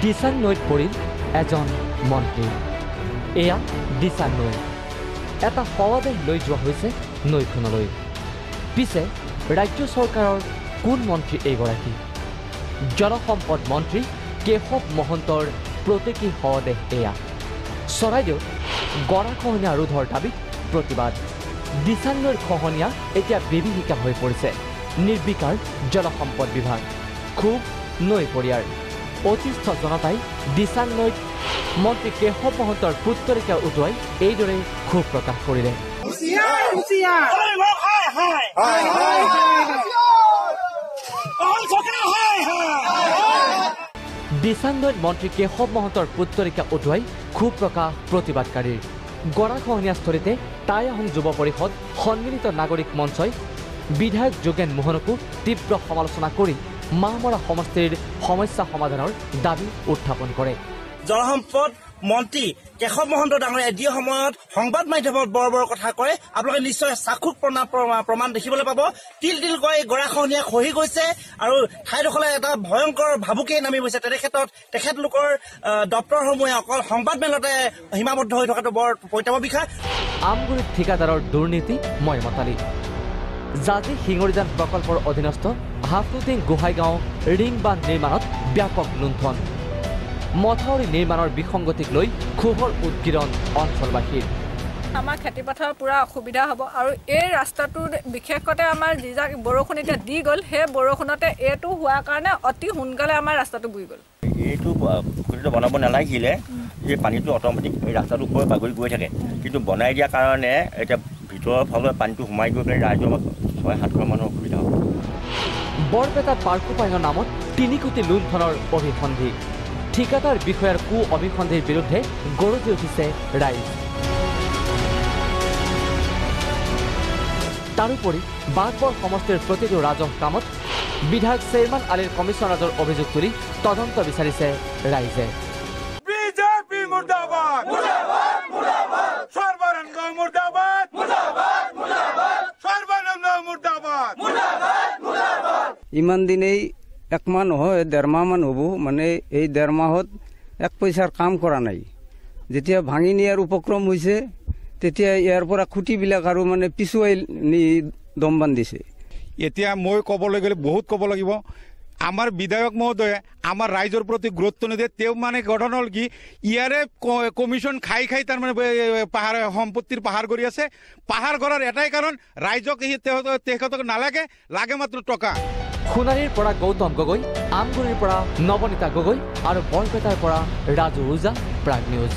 দিচাং নৈত পৰিল এজন মন্ত্ৰী। এয়া দিচাং নৈ। এটা শৱদেহ লৈ যোৱা হৈছে নৈখনলৈ। পিছে ৰাজ্য চৰকাৰৰ কোন মন্ত্ৰী এইগৰাকী? জলসম্পদ মন্ত্ৰী কেশৱ মহন্তৰ প্ৰতীকী শৱদেহ এয়া। চৰাইদেউত গৰাখহনীয়া ৰোধৰ দাবীত প্ৰতিবাদ। দিচাং নৈৰ খহনীয়া এতিয়া বিভীষিকা হৈ পৰিছে। নিৰ্বিকাৰ জলসম্পদ বিভাগ, ক্ষোভ নৈ পৰিয়াৰ। অতিষ্ঠ জনতাই দিচাং নৈত মন্ত্ৰী কেশৱ মহন্তৰ পুত্তৰিকা উটুৱাই এইদৰে ক্ষোভ প্ৰকাশ কৰিলে। দিচাং নৈত মন্ত্ৰী কেশৱ মহন্তৰ পুত্তৰিকা উটুৱাই ক্ষোভ প্ৰকাশ প্ৰতিবাদকাৰীৰ। গৰাখহনীয়াস্থলীতে টাই আহোম যুৱ পৰিষদ, সন্মিলিত নাগৰিক মঞ্চই বিধায়ক যোগেন মোহনকো তীব্ৰ সমালোচনা কৰি মাহমৰা সমষ্টিৰ সমস্যা সমাধানৰ দাবী উত্থাপন কৰে। জলসম্পদ মন্ত্ৰী কেশৱ মহন্ত ডাঙৰীয়া এদিন সময়ত সংবাদ মাধ্যমত বৰ বৰ কথা কয়। আপোনালোকে নিশ্চয় চাক্ষুষ প্ৰমাণ দেখিবলৈ পাব। তিল তিলকৈ গৰাখহনীয়া খহি গৈছে আৰু ঠাইডোখৰলৈ এটা ভয়ংকৰ ভাবুকিয়ে নামি গৈছে। তেনে ক্ষেত্ৰত তেখেতলোকৰ দপ্তৰসমূহে অকল সংবাদ মেলতে সীমাবদ্ধ হৈ থকাটো বৰ পৰিতাপৰ বিষয়। আমগুৰিত ঠিকাদাৰৰ দুৰ্নীতি ময়মতালি। জাজি শিঙৰিজান প্ৰকল্পৰ অধীনস্থ হাফলুটিং গোহাঁইগাঁও ৰিং বান্ধ নিৰ্মাণত ব্যাপক লুণ্ঠন। মথাউৰি নিৰ্মাণৰ বিসংগতিক লৈ ক্ষোভৰ উদগিৰণ অঞ্চলবাসীৰ। আমাৰ খেতিপথাৰৰ পুৰা অসুবিধা হ'ব আৰু এই ৰাস্তাটো বিশেষকৈ আমাৰ যিজাক বৰষুণ এতিয়া দি গ'ল, সেই বৰষুণতে এইটো হোৱাৰ কাৰণে অতি সোনকালে আমাৰ ৰাস্তাটো বুৰি গ'ল। এইটো পুখুৰীটো বনাব নালাগিলে, এই পানীটো অট'মেটিক এই ৰাস্তাটোৰ ওপৰত বাগৰি গৈ থাকে। কিন্তু বনাই দিয়াৰ কাৰণে এতিয়া ভিতৰৰ ফালে পানীটো সোমাই গৈ পেলাই ৰাইজৰ ৬-৭ ঘৰ মানুহৰ অসুবিধা হ'ব। বৰপেটাত পাৰ্কোপাইনৰ নামত ৩ কোটি লুণ্ঠনৰ অভিসন্ধি। ঠিকাদাৰ বিষয়াৰ কু অভিসন্ধিৰ বিৰুদ্ধে গৰজি উঠিছে ৰাইজ। তাৰোপৰি বাঘবৰ সমষ্টিৰ প্ৰতিটো ৰাজহ কামত বিধায়ক চেয়াৰমেন আলীৰ কমিছন ৰাজৰ অভিযোগ তুলি তদন্ত বিচাৰিছে ৰাইজে। বিজেপি মুৰ্দাবাদ, সৰ্বানন্দ মুৰ্দাবাদ, সৰ্বানন্দ মুৰ্দাবাদ। ইমান দিনেই 1 মাহ নহয়, 1.5 মাহ মান হ'ব। মানে এই 1.5 মাহত 1 পইচাৰ কাম কৰা নাই। যেতিয়া ভাঙি নিয়াৰ উপক্ৰম হৈছে তেতিয়া ইয়াৰ পৰা খুঁটিবিলাক আৰু মানে পিছুৱাই নি দম বান্ধিছে। এতিয়া মই ক'বলৈ গ'লে বহুত ক'ব লাগিব। আমাৰ বিধায়ক মহোদয়ে আমাৰ ৰাইজৰ প্ৰতি গুৰুত্ব নিদিয়ে। তেওঁ মানে গঠন হ'ল কি, ইয়াৰে কমিশ্যন খাই তাৰমানে পাহাৰ সম্পত্তিৰ পাহাৰ কৰি আছে। পাহাৰ কৰাৰ এটাই কাৰণ, ৰাইজক তেখেতক নালাগে, লাগে মাত্ৰ টকা। সোণাৰীৰ পৰা গৌতম গগৈ, আমগুৰিৰ পৰা নৱনীতা গগৈ আৰু বৰপেটাৰ পৰা ৰাজু ওজা, প্ৰাগ নিউজ।